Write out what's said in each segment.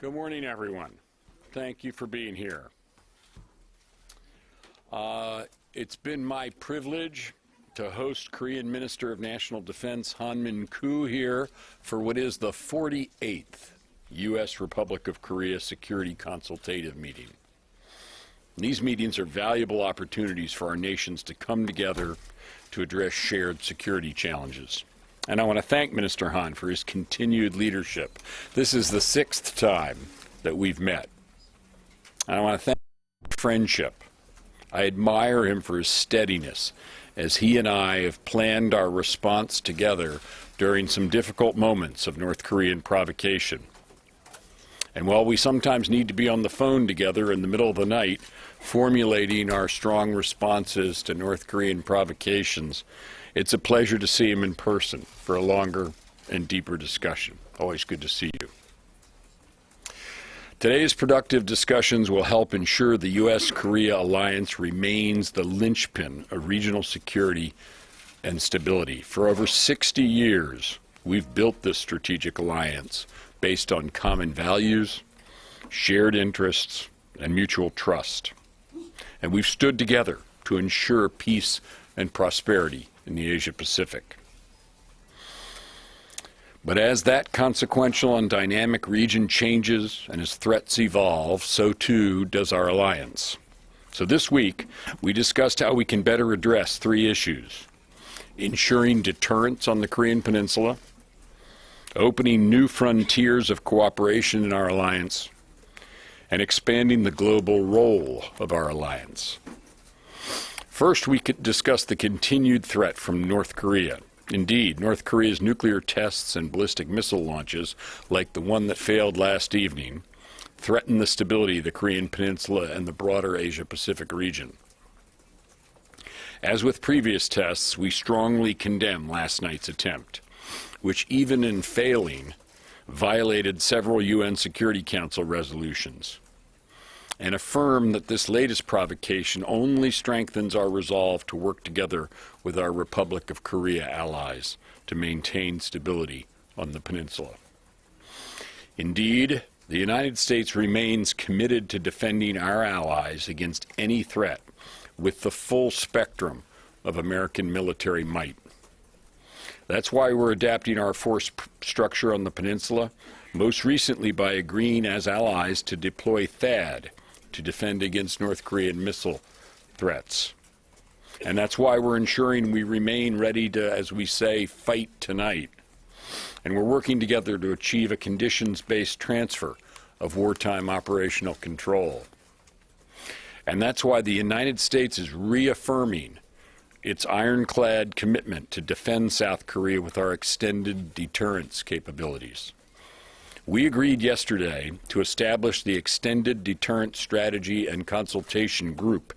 Good morning, everyone. Thank you for being here. It's been my privilege to host Korean Minister of National Defense Han Min-Koo here for what is the 48th U.S. Republic of Korea Security Consultative Meeting. These meetings are valuable opportunities for our nations to come together to address shared security challenges. And I want to thank Minister Han for his continued leadership. This is the 6th time that we've met. And I want to thank him for friendship. I admire him for his steadiness as he and I have planned our response together during some difficult moments of North Korean provocation. And while we sometimes need to be on the phone together in the middle of the night, formulating our strong responses to North Korean provocations, it's a pleasure to see him in person for a longer and deeper discussion. Always good to see you. Today's productive discussions will help ensure the U.S.-Korea alliance remains the linchpin of regional security and stability. For over 60 years, we've built this strategic alliance based on common values, shared interests, and mutual trust. And we've stood together to ensure peace and prosperity in the Asia-Pacific. But as that consequential and dynamic region changes and as threats evolve, so too does our alliance. So this week, we discussed how we can better address three issues: ensuring deterrence on the Korean Peninsula, opening new frontiers of cooperation in our alliance, and expanding the global role of our alliance. First, we could discuss the continued threat from North Korea. Indeed, North Korea's nuclear tests and ballistic missile launches, like the one that failed last evening, threaten the stability of the Korean Peninsula and the broader Asia-Pacific region. As with previous tests, we strongly condemn last night's attempt, which, even in failing, violated several UN Security Council resolutions, and affirm that this latest provocation only strengthens our resolve to work together with our Republic of Korea allies to maintain stability on the peninsula. Indeed, the United States remains committed to defending our allies against any threat with the full spectrum of American military might. That's why we're adapting our force structure on the peninsula, most recently by agreeing as allies to deploy THAAD to defend against North Korean missile threats. And that's why we're ensuring we remain ready to, as we say, fight tonight. And we're working together to achieve a conditions-based transfer of wartime operational control. And that's why the United States is reaffirming its ironclad commitment to defend South Korea with our extended deterrence capabilities. We agreed yesterday to establish the Extended Deterrence Strategy and Consultation Group,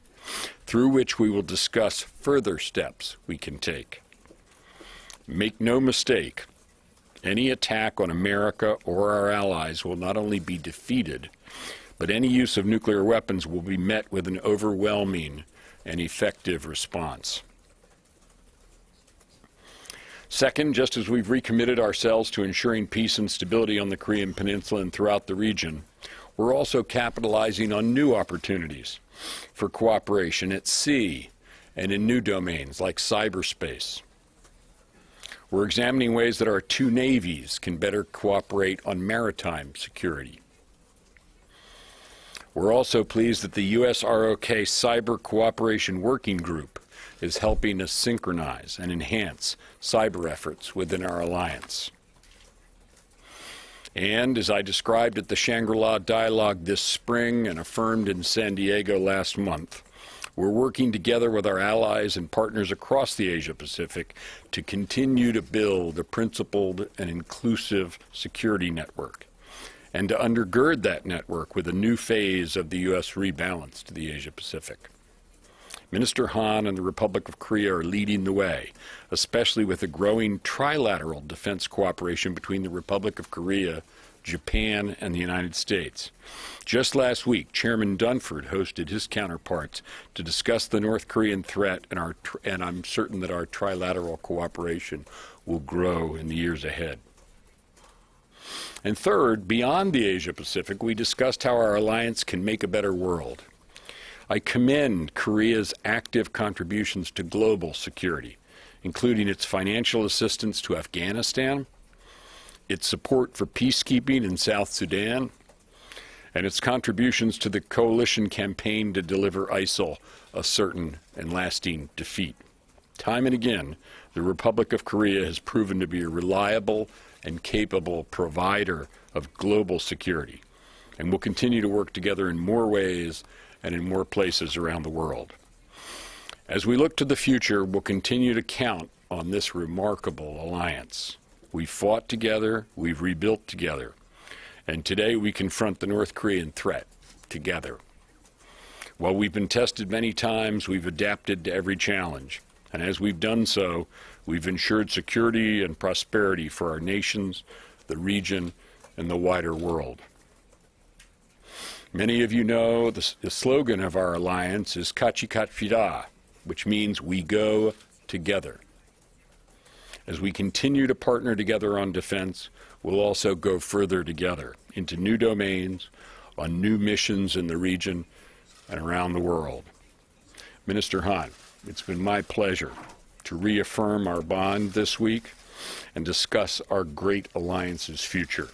through which we will discuss further steps we can take. Make no mistake, any attack on America or our allies will not only be defeated, but any use of nuclear weapons will be met with an overwhelming and effective response. Second, just as we've recommitted ourselves to ensuring peace and stability on the Korean Peninsula and throughout the region, we're also capitalizing on new opportunities for cooperation at sea and in new domains like cyberspace. We're examining ways that our two navies can better cooperate on maritime security. We're also pleased that the U.S. ROK Cyber Cooperation Working Group is helping us synchronize and enhance cyber efforts within our alliance. And as I described at the Shangri-La Dialogue this spring and affirmed in San Diego last month, we're working together with our allies and partners across the Asia-Pacific to continue to build a principled and inclusive security network, and to undergird that network with a new phase of the U.S. rebalance to the Asia-Pacific. Minister Han and the Republic of Korea are leading the way, especially with the growing trilateral defense cooperation between the Republic of Korea, Japan, and the United States. Just last week, Chairman Dunford hosted his counterparts to discuss the North Korean threat, and I'm certain that our trilateral cooperation will grow in the years ahead. And third, beyond the Asia-Pacific, we discussed how our alliance can make a better world. I commend Korea's active contributions to global security, including its financial assistance to Afghanistan, its support for peacekeeping in South Sudan, and its contributions to the coalition campaign to deliver ISIL a certain and lasting defeat. Time and again, the Republic of Korea has proven to be a reliable and capable provider of global security, and will continue to work together in more ways and in more places around the world. As we look to the future, we'll continue to count on this remarkable alliance. We've fought together, we've rebuilt together, and today we confront the North Korean threat together. While we've been tested many times, we've adapted to every challenge, and as we've done so, we've ensured security and prosperity for our nations, the region, and the wider world. Many of you know the slogan of our alliance is "Kachikatfida," which means we go together. As we continue to partner together on defense, we'll also go further together into new domains, on new missions in the region and around the world. Minister Han, it's been my pleasure to reaffirm our bond this week and discuss our great alliance's future,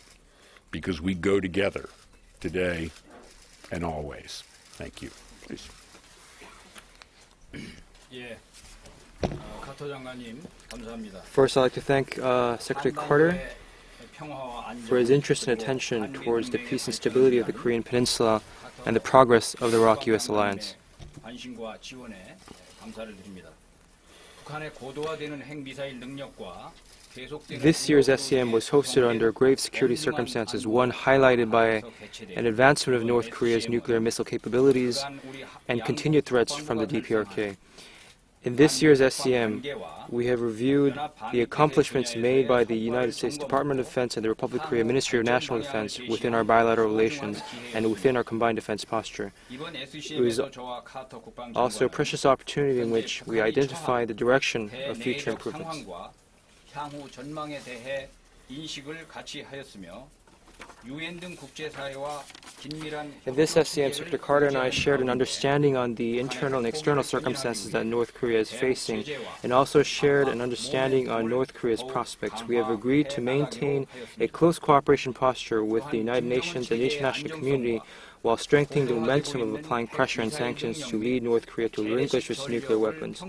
because we go together today and always. Thank you. Please. First, I'd like to thank Secretary Carter for his interest and attention towards the peace and stability of the Korean Peninsula and the progress of the ROK-US alliance. This year's SCM was hosted under grave security circumstances, one highlighted by an advancement of North Korea's nuclear missile capabilities and continued threats from the DPRK. In this year's SCM, we have reviewed the accomplishments made by the United States Department of Defense and the Republic of Korea Ministry of National Defense within our bilateral relations and within our combined defense posture. It was also a precious opportunity in which we identified the direction of future improvements. In this SCM, Secretary Carter and I shared an understanding on the internal and external circumstances that North Korea is facing, and also shared an understanding on North Korea's prospects. We have agreed to maintain a close cooperation posture with the United Nations and the international community while strengthening the momentum of applying pressure and sanctions to lead North Korea to relinquish its nuclear weapons.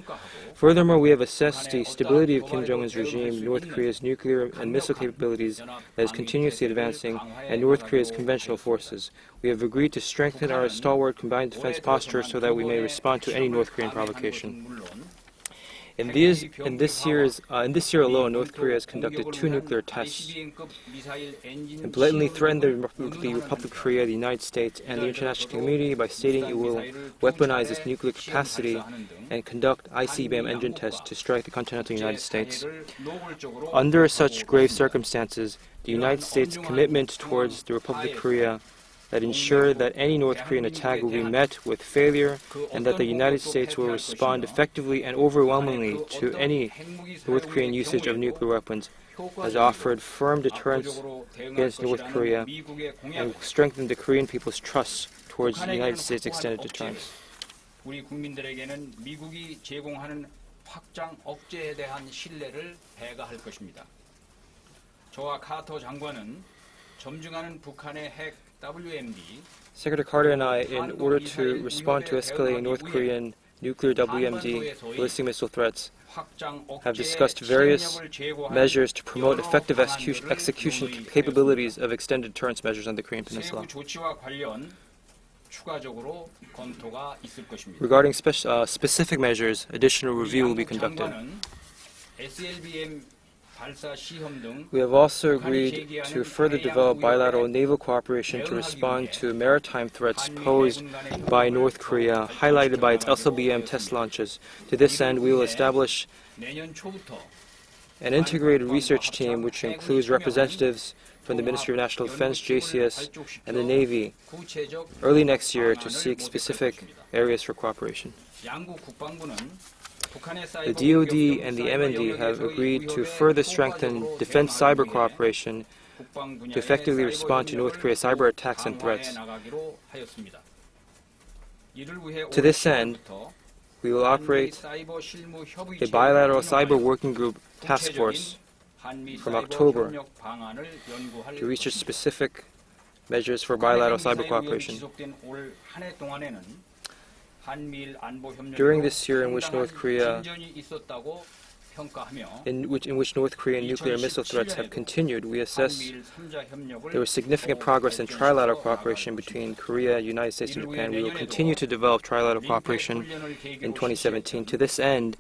Furthermore, we have assessed the stability of Kim Jong-un's regime, North Korea's nuclear and missile capabilities that is continuously advancing, and North Korea's conventional forces. We have agreed to strengthen our stalwart combined defense posture so that we may respond to any North Korean provocation. In this year alone, North Korea has conducted 2 nuclear tests and blatantly threatened the Republic of Korea, the United States, and the international community by stating it will weaponize its nuclear capacity and conduct ICBM engine tests to strike the continental United States. Under such grave circumstances, the United States' commitment towards the Republic of Korea that ensure that any North Korean attack will be met with failure and that the United States will respond effectively and overwhelmingly to any North Korean usage of nuclear weapons, has offered firm deterrence against North Korea and strengthened the Korean people's trust towards the United States' extended deterrence. 우리 국민들에게는 미국이 제공하는 확장 억제에 대한 신뢰를 배가할 것입니다. 저와 카터 장관은 점증하는 북한의 핵 WMD Secretary Carter and I, in order to respond to escalating North Korean nuclear WMD ballistic missile threats, have discussed various measures to promote effective execution capabilities of extended deterrence measures on the Korean Peninsula. Regarding specific measures, additional review will be conducted. We have also agreed to further develop bilateral naval cooperation to respond to maritime threats posed by North Korea, highlighted by its LCBM test launches. To this end, we will establish an integrated research team which includes representatives from the Ministry of National Defense, JCS, and the Navy early next year to seek specific areas for cooperation. The DoD and the MND have agreed to further strengthen defense cyber cooperation to effectively respond to North Korea's cyber attacks and threats. To this end, we will operate a bilateral cyber working group task force from October to research specific measures for bilateral cyber cooperation. During this year in which North Korea nuclear missile threats have continued, we assess there was significant progress in trilateral cooperation between Korea, United States, and Japan. We will continue to develop trilateral cooperation in 2017. To this end,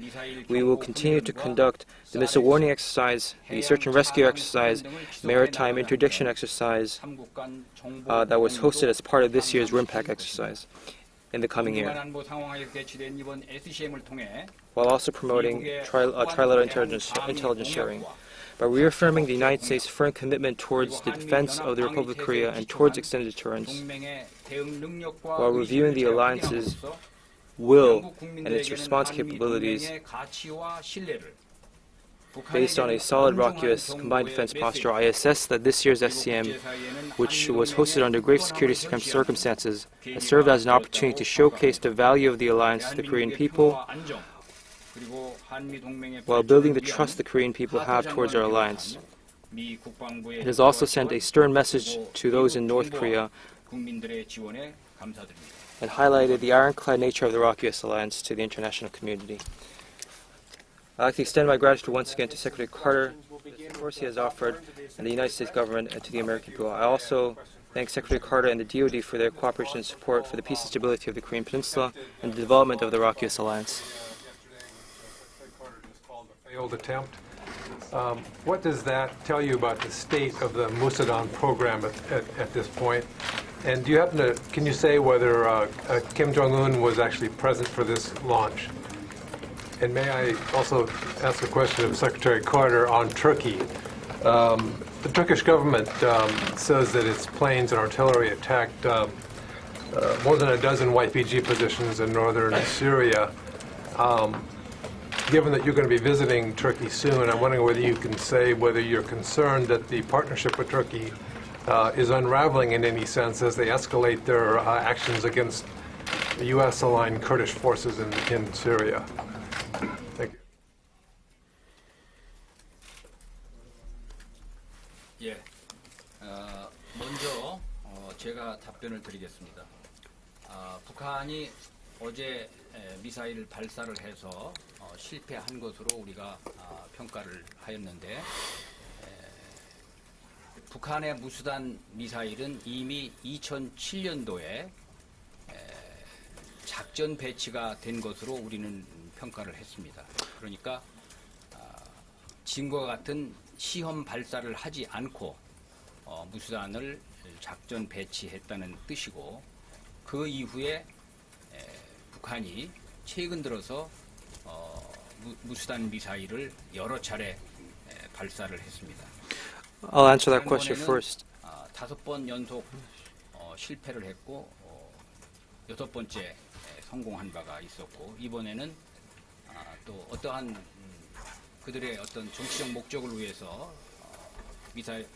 we will continue to conduct the missile warning exercise, the search and rescue exercise, maritime interdiction exercise that was hosted as part of this year's RIMPAC exercise in the coming year, while also promoting trilateral intelligence sharing. By reaffirming the United States' firm commitment towards the defense of the Republic of Korea and towards extended deterrence, while reviewing the alliance's will and its response capabilities based on a solid ROK-US combined defense posture, I assess that this year's SCM, which was hosted under grave security circumstances, has served as an opportunity to showcase the value of the alliance to the Korean people, while building the trust the Korean people have towards our alliance. It has also sent a stern message to those in North Korea and highlighted the ironclad nature of the ROK-US alliance to the international community. I'd like to extend my gratitude once again to Secretary Carter for the support he has offered, and the United States government, and to the American people. I also thank Secretary Carter and the DoD for their cooperation and support for the peace and stability of the Korean Peninsula and the development of the ROK-US alliance. Secretary Carter just called a failed attempt. What does that tell you about the state of the Musadan program at this point? And do you happen to, can you say whether Kim Jong-un was actually present for this launch? And may I also ask a question of Secretary Carter on Turkey? The Turkish government says that its planes and artillery attacked more than a dozen YPG positions in northern Syria. Given that you're going to be visiting Turkey soon, I'm wondering whether you can say whether you're concerned that the partnership with Turkey is unraveling in any sense as they escalate their actions against the U.S.-aligned Kurdish forces in Syria. Thank you. 예, 먼저 제가 답변을 드리겠습니다. 북한이 어제 미사일 발사를 해서 실패한 것으로 우리가 평가를 하였는데, 북한의 무수단 미사일은 이미 2007년도에 작전 배치가 된 것으로 우리는 평가를 했습니다. 그러니까 지금과 같은 시험 발사를 하지 않고 무수단을 작전 배치했다는 뜻이고, 그 이후에 북한이 최근 들어서 무수단 미사일을 여러 차례 발사를 했습니다. I'll answer that question first. 5번 연속 실패를 했고 6번째 성공한 바가 있었고, 이번에는 또 어떠한 그들의 어떤 정치적 목적을 위해서 미사일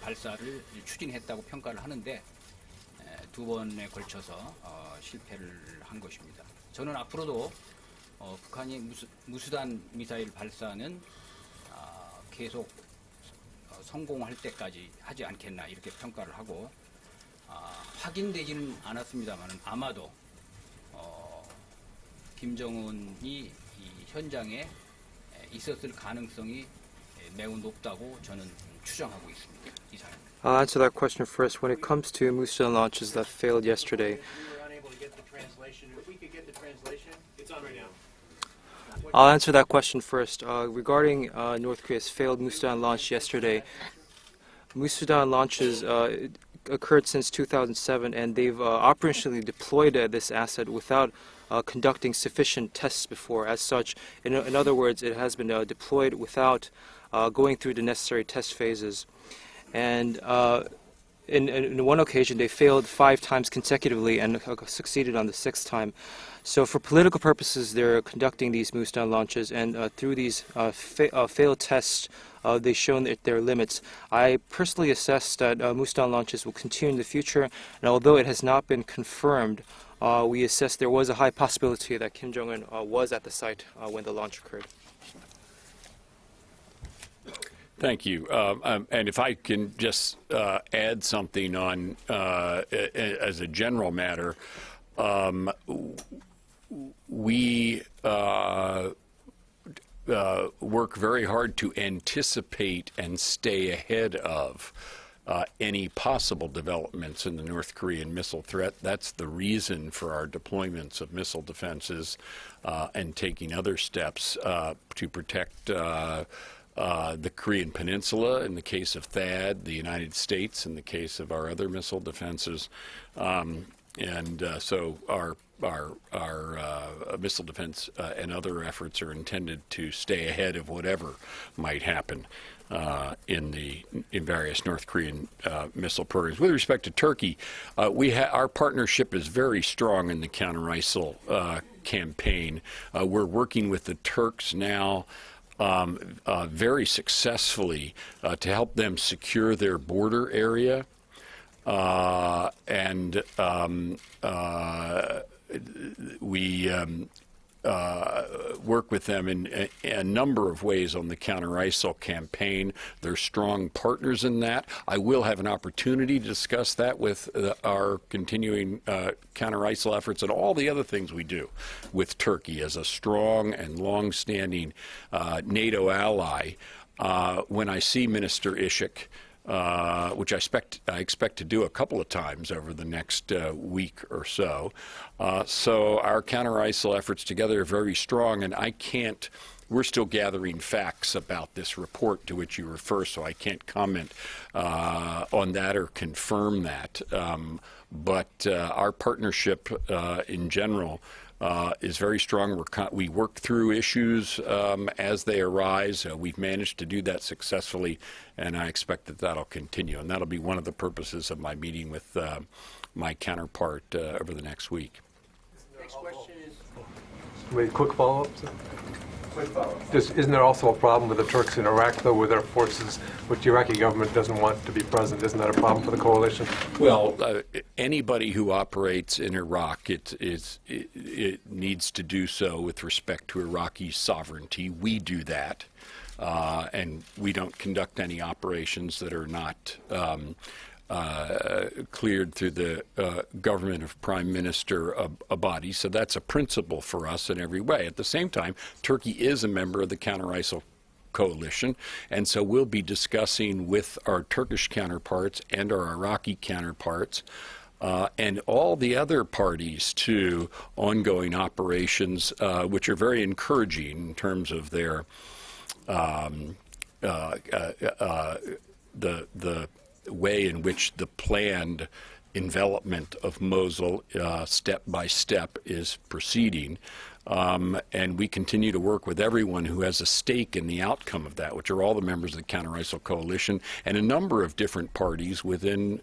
발사를 추진했다고 평가를 하는데, 2번에 걸쳐서 실패를 한 것입니다. 저는 앞으로도 북한이 무수단 미사일 발사는 계속 성공할 때까지 하지 않겠나 이렇게 평가를 하고, 확인되지는 않았습니다만 아마도 김정은이 이 현장에 있었을 가능성이 매우 높다고 저는 추정하고 있습니다. 이상입니다. I'll answer that question first. When it comes to Musadan launches that failed yesterday, I'll answer that question first. Regarding North Korea's failed Musadan launch yesterday, Musadan launches occurred since 2007, and they've operationally deployed this asset without conducting sufficient tests before. As such, in other words, it has been deployed without going through the necessary test phases. And in one occasion, they failed 5 times consecutively and succeeded on the 6th time. So for political purposes, they're conducting these Musdan launches, and through these failed tests, they've shown that their limits. I personally assess that Musdan launches will continue in the future, and although it has not been confirmed, we assess there was a high possibility that Kim Jong-un was at the site when the launch occurred. Thank you. And if I can just add something on as a general matter, we work very hard to anticipate and stay ahead of any possible developments in the North Korean missile threat. That's the reason for our deployments of missile defenses and taking other steps to protect the Korean Peninsula in the case of THAAD, the United States in the case of our other missile defenses. So our missile defense and other efforts are intended to stay ahead of whatever might happen in various North Korean missile programs. With respect to Turkey, our partnership is very strong in the counter-ISIL campaign. We're working with the Turks now very successfully to help them secure their border area. We work with them in a number of ways on the counter-ISIL campaign. They're strong partners in that. I will have an opportunity to discuss that with our continuing counter-ISIL efforts and all the other things we do with Turkey as a strong and long-standing NATO ally. When I see Minister Ishik, which I expect to do a couple of times over the next week or so. So our counter-ISIL efforts together are very strong, and we're still gathering facts about this report to which you refer, so I can't comment on that or confirm that. But our partnership in general is very strong. We work through issues as they arise. We've managed to do that successfully, and I expect that that'll continue. And that'll be one of the purposes of my meeting with my counterpart over the next week. Next question is... Wait, quick follow-up? Isn't there also a problem with the Turks in Iraq, though, with their forces, which the Iraqi government doesn't want to be present? Isn't that a problem for the coalition? Well, anybody who operates in Iraq, it needs to do so with respect to Iraqi sovereignty. We do that, and we don't conduct any operations that are not cleared through the government of Prime Minister Abadi. So that's a principle for us in every way. At the same time, Turkey is a member of the counter-ISIL coalition, and so we'll be discussing with our Turkish counterparts and our Iraqi counterparts and all the other parties to ongoing operations, which are very encouraging in terms of their the way in which the planned envelopment of Mosul step by step is proceeding. And we continue to work with everyone who has a stake in the outcome of that, which are all the members of the counter-ISIL coalition and a number of different parties within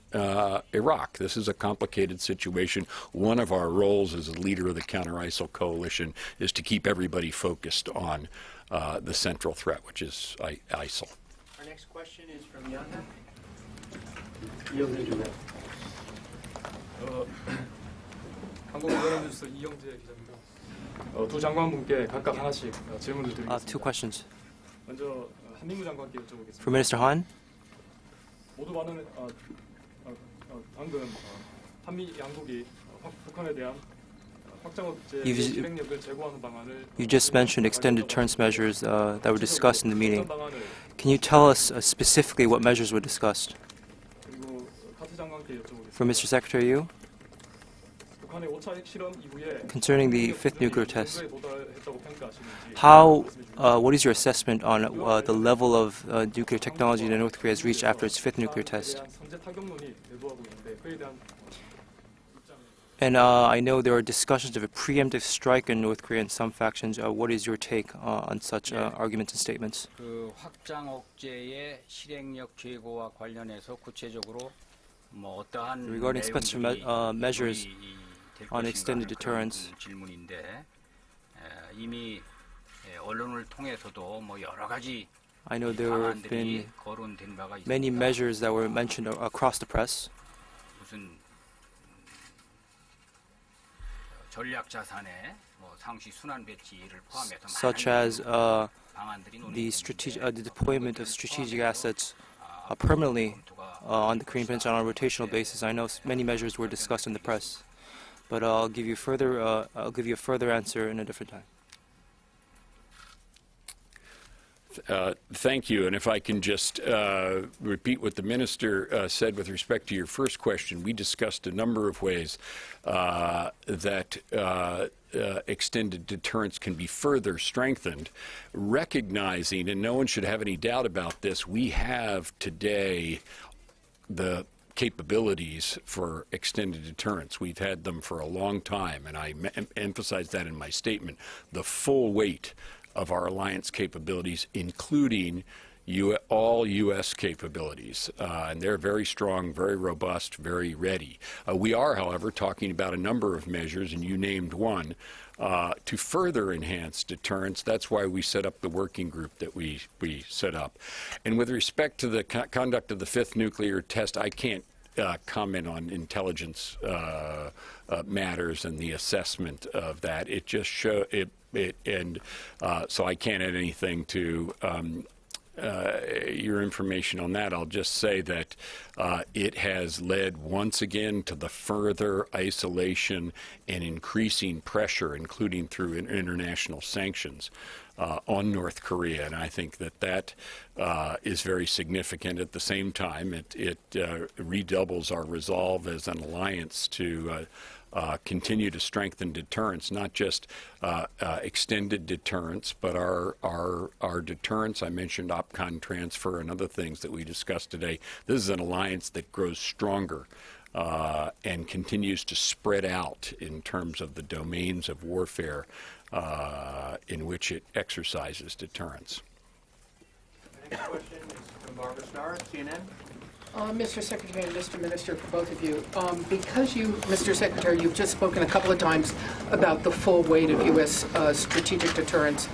Iraq. This is a complicated situation. One of our roles as a leader of the counter-ISIL coalition is to keep everybody focused on the central threat, which is ISIL. Our next question is from Yonda. 한국언론뉴스 이영재 기자입니다. 두 장관분께 각각 하나씩 질문을 드리겠습니다. Two questions. 먼저 한민구 장관께 여쭤보겠습니다. For Minister Han, 모두 많은 방금 한미 양국이 북한에 대한 확장 억제 실행력을 제고하는 방안을 you just mentioned extended terms measures that were discussed in the meeting. Can you tell us specifically what measures were discussed? 그리고 카트 장관께 여쭤보겠습니다. For Mr. Secretary Yu, 북한의 5차 핵실험 이후에 concerning the fifth nuclear test, 도달했다고 평가하시는지 what is your assessment on the level of nuclear technology that North Korea has reached after its fifth nuclear test? 선제 타격론이 내부하고 있는데 그에 대한 And I know there are discussions of a preemptive strike in North Korea in some factions. What is your take on such arguments and statements? 그 확장 억제의 실행력 제고와 관련해서 구체적으로 뭐 어떠한 Regarding special measures 될 on 것인가 extended 하는 deterrence. 그런 질문인데 이미 언론을 통해서도 뭐 여러 가지 I know there have 방안들이 been 거론된 바가 many 있습니다. measures that were mentioned across the press, 무슨 전략 자산의 뭐 상시 순환 배치를 포함해서 such 많은 as 방안들이 the deployment of strategic assets permanently on the Korean Peninsula on a rotational basis. I know many measures were discussed in the press, but I'll give you a further answer in a different time. Thank you. And if I can just repeat what the minister said with respect to your first question, we discussed a number of ways that extended deterrence can be further strengthened, recognizing, and no one should have any doubt about this, we have today the capabilities for extended deterrence. We've had them for a long time, and I emphasized that in my statement. The full weight of our alliance capabilities, including all U.S. capabilities. And they're very strong, very robust, very ready. We are, however, talking about a number of measures, and you named one, to further enhance deterrence. That's why we set up the working group that we set up. And with respect to the conduct of the fifth nuclear test, I can't comment on intelligence matters and the assessment of that. It just so I can't add anything to your information on that. I'll just say that it has led once again to the further isolation and increasing pressure, including through international sanctions, on North Korea. And I think that is very significant. At the same time, it redoubles our resolve as an alliance to continue to strengthen deterrence, not just extended deterrence, but our deterrence. I mentioned OPCON transfer and other things that we discussed today. This is an alliance that grows stronger and continues to spread out in terms of the domains of warfare in which it exercises deterrence. The next question is from Barbara Starr, CNN. Mr. Secretary and Mr. Minister, for both of you, because you, Mr. Secretary, you've just spoken a couple of times about the full weight of U.S. Strategic deterrence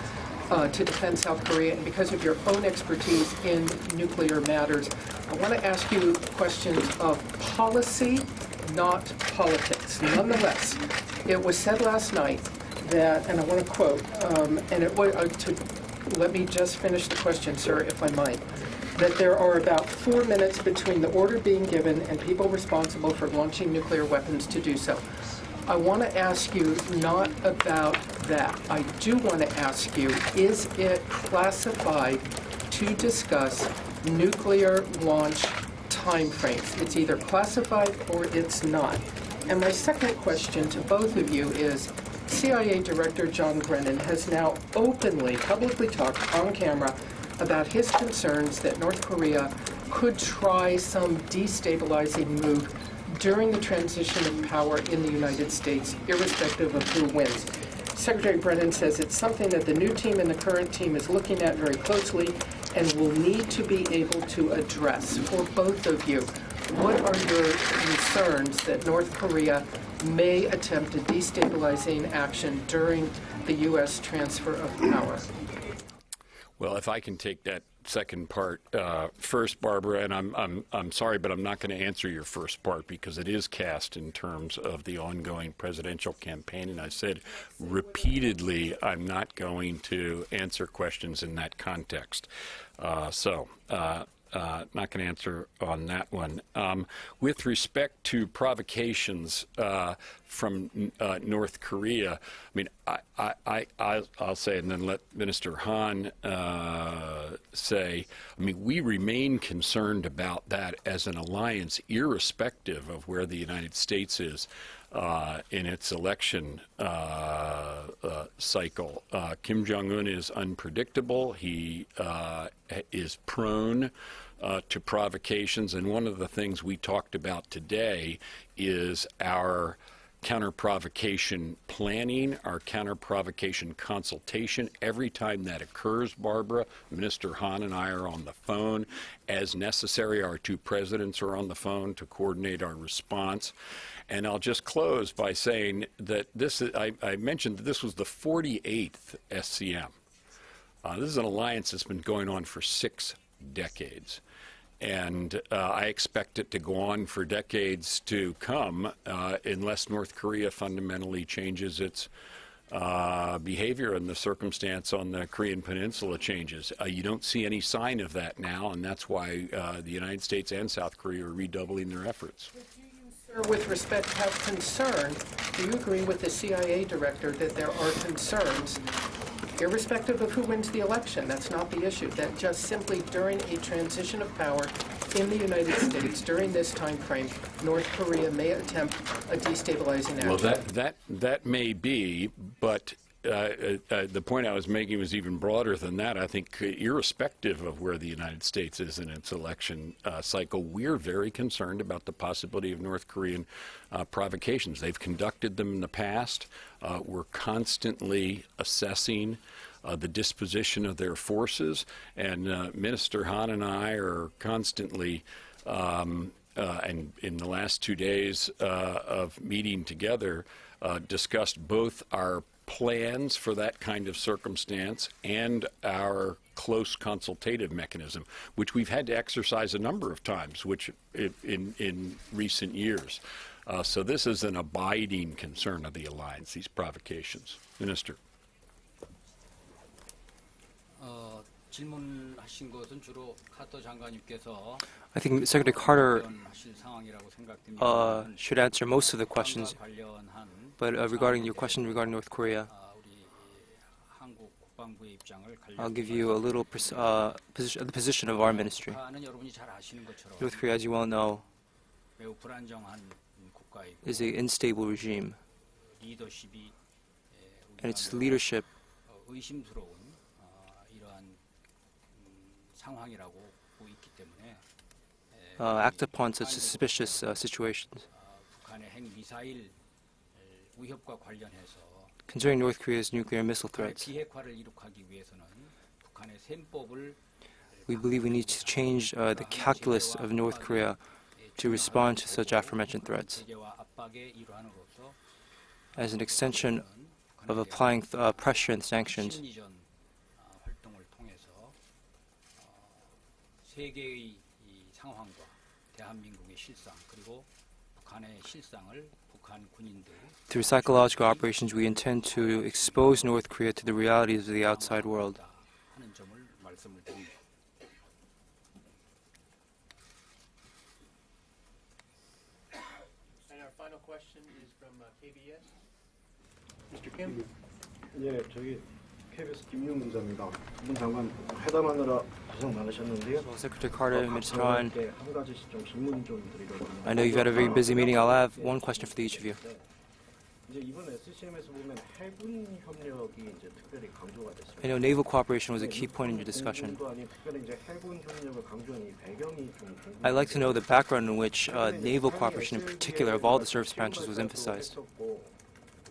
to defend South Korea, and because of your own expertise in nuclear matters, I want to ask you questions of policy, not politics. Nonetheless, it was said last night that, and I want to quote, and it was, let me just finish the question, sir, if I might, that there are about 4 minutes between the order being given and people responsible for launching nuclear weapons to do so. I want to ask you not about that. I do want to ask you, is it classified to discuss nuclear launch timeframes? It's either classified or it's not. And my second question to both of you is, CIA Director John Brennan has now openly, publicly talked on camera about his concerns that North Korea could try some destabilizing move during the transition of power in the United States, irrespective of who wins. Secretary Brennan says it's something that the new team and the current team is looking at very closely and will need to be able to address. For both of you, what are your concerns that North Korea may attempt a destabilizing action during the U.S. transfer of power? Well, if I can take that second part first, Barbara, and I'm sorry, but I'm not going to answer your first part because it is cast in terms of the ongoing presidential campaign, and I said repeatedly I'm not going to answer questions in that context. Not going to answer on that one. With respect to provocations from North Korea, I mean, I'll say, and then let Minister Han say, I mean, we remain concerned about that as an alliance, irrespective of where the United States is in its election cycle. Kim Jong-un is unpredictable. He is prone to provocations, and one of the things we talked about today is our counter-provocation planning, our counter-provocation consultation. Every time that occurs, Barbara, Minister Hahn and I are on the phone. As necessary, our two presidents are on the phone to coordinate our response. And I'll just close by saying that I mentioned that this was the 48th SCM. This is an alliance that's been going on for 6 decades. And I expect it to go on for decades to come unless North Korea fundamentally changes its behavior and the circumstance on the Korean Peninsula changes. You don't see any sign of that now, and that's why the United States and South Korea are redoubling their efforts. But do you, sir, with respect, have concern? Do you agree with the CIA director that there are concerns, irrespective of who wins the election? That's not the issue. That just simply during a transition of power in the United States, during this time frame, North Korea may attempt a destabilizing action. Well, that may be, but the point I was making was even broader than that. I think irrespective of where the United States is in its election cycle, we're very concerned about the possibility of North Korean provocations. They've conducted them in the past. We're constantly assessing the disposition of their forces, and Minister Hahn and I are constantly, and in the last 2 days of meeting together, discussed both our plans for that kind of circumstance and our close consultative mechanism, which we've had to exercise a number of times, which in recent years. So this is an abiding concern of the alliance, these provocations. Minister. 질문하신 것은 주로 카터 장관님께서 I think Secretary Carter 하실 상황이라고 생각됩니다. should answer most of the questions, 관련한 but regarding your question regarding North Korea, 우리 한국 국방부의 입장을 I'll give you a little the position of our ministry. 북한은 여러분이 잘 아시는 것처럼 North Korea, as you well know, 매우 불안정한 국가이고 is an unstable regime, 리더십이 and its leadership 의심스러운 이러한 상황이라고 보고 있기 때문에 act upon such suspicious situations. 북한의 핵 미사일 위협과 관련해서 Concerning North Korea's nuclear missile 북한의 threats, 비핵화를 이룩하기 위해서는 북한의 셈법을 we believe we need to change the calculus of North Korea to respond to such aforementioned threats. 제재와 압박의 일환으로서 As an extension of applying pressure and sanctions, 심리전 활동을 통해서 세계의 이 상황과 대한민국의 실상 그리고 북한의 실상을 북한 군인들 through psychological operations, we intend to expose North Korea to the realities of the outside world. 하는 점을 말씀을 드립니다. And our final question is from KBS. Mr. Kim? 예, 저기 KBS 김용 기자입니다. 문 장관 회담하느라 고생 많으셨는데요. Well, Secretary Carter, Minister Han, 한 가지 좀 질문 좀 드리거든요. I know you've had a very busy meeting. I'll have one question for each of you. 이제 이번 SCM에서 보면 해군 협력이 이제 특별히 강조가 됐습니다. I know naval cooperation was a key point in your discussion. 아니 특별히 이제 해군 협력을 강조한 이 배경이 좀 I'd like to know the background in which naval cooperation, in particular, of all the service branches, was emphasized.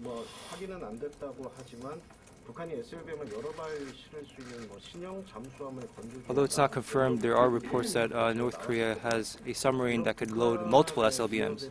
뭐 확인은 안 됐다고 하지만 북한이 SLBM을 여러 발 실을 수 있는 뭐 신형 잠수함을 건조. Although it's not confirmed, there are reports that North Korea has a submarine that could load multiple SLBMs.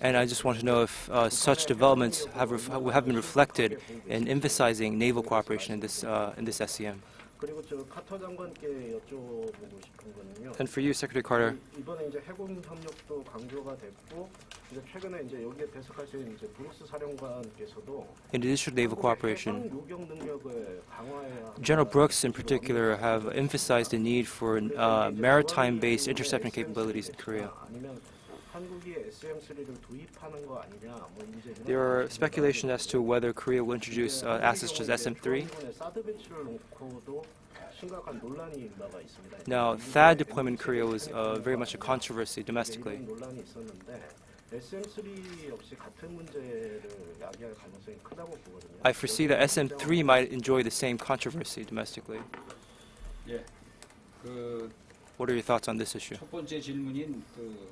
And I just want to know if such developments have been reflected in emphasizing naval cooperation in this SCM. 그리고 저 카터 장관께 여쭤보고 싶은 거는요. And for you, Secretary Carter, 이번에 이제 해군 협력도 강조가 됐고 이제 최근에 이제 여기에 배석하신 이제 브룩스 사령관께서도 in addition to naval cooperation, 요격 능력을 강화해야 General Brooks in particular have emphasized the need for maritime-based interception capabilities in Korea. 아니면 한국이 SM3를 도입하는 거 아니냐 뭐 이제 There are speculations as to whether Korea will introduce assets such as SM-3. 사드 배치를 놓고도 심각한 논란이 일어나가 있습니다. Now, THAAD deployment in Korea was very much a controversy domestically. 논란이 있었는데 SM3 역시 같은 문제를 야기할 가능성이 크다고 보거든요. I foresee that SM-3 might enjoy the same controversy domestically. 예, 그 What are your thoughts on this issue? 첫 번째 질문인 그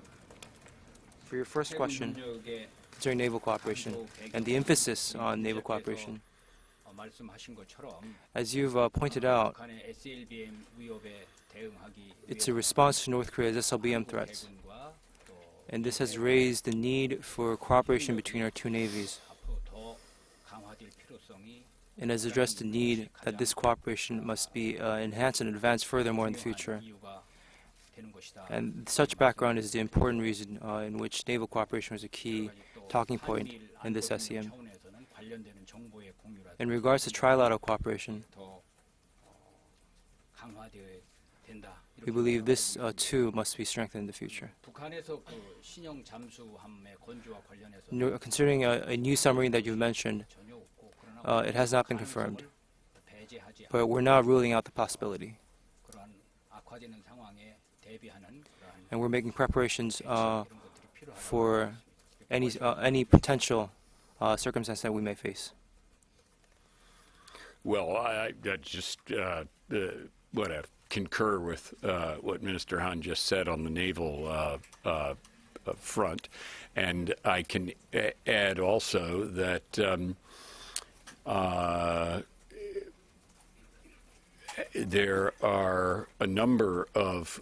For your first question 해군력의 concerning naval cooperation and the emphasis on naval cooperation, 말씀하신 것처럼 as you've pointed out, 북한의 SLBM 위협에 대응하기 it's a response to North Korea's SLBM threats. 해군과 또 And this has raised the need for cooperation between our two navies, 앞으로 더 강화될 필요성이 and has addressed the need that this cooperation must be enhanced and advanced furthermore in the future. 이유가 되는 것이다. And such background is the important reason in which naval cooperation was a key talking point in this SEM. 차원에서는 관련되는 정보의 공유라든지 In regards to trilateral cooperation, 더 강화되어야 된다. we believe this too must be strengthened in the future. 북한에서 그 신형 잠수함의 건조와 관련해서 Concerning a new submarine that you've mentioned, 전혀 없고 그러나 it has not been confirmed, 배제하지 but we're not ruling out the possibility. 그러한 악화되는 상황에 대비하는 그러한 And we're making preparations 이런 것들이 필요하다. for any potential circumstance that we may face. Well, I just want to concur with what Minister Han just said on the naval front, and I can add also that there are a number of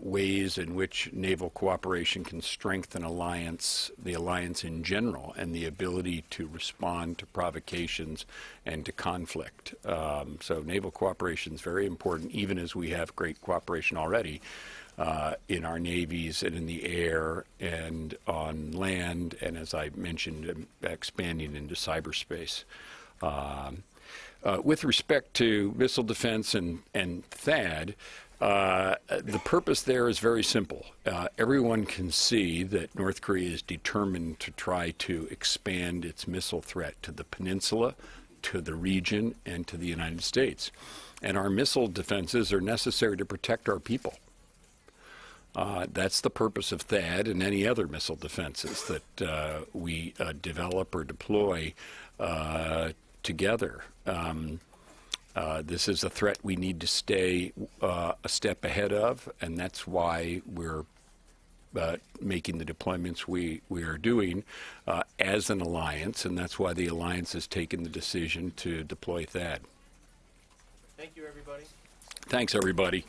ways in which naval cooperation can strengthen the alliance in general, and the ability to respond to provocations and to conflict. So naval cooperation is very important, even as we have great cooperation already in our navies and in the air and on land, and as I mentioned, expanding into cyberspace. With respect to missile defense and THAAD, the purpose there is very simple. Everyone can see that North Korea is determined to try to expand its missile threat to the peninsula, to the region, and to the United States. And our missile defenses are necessary to protect our people. That's the purpose of THAAD and any other missile defenses that we develop or deploy together. This is a threat we need to stay a step ahead of, and that's why we're making the deployments we are doing as an alliance, and that's why the alliance has taken the decision to deploy THAAD. Thank you, everybody. Thanks, everybody.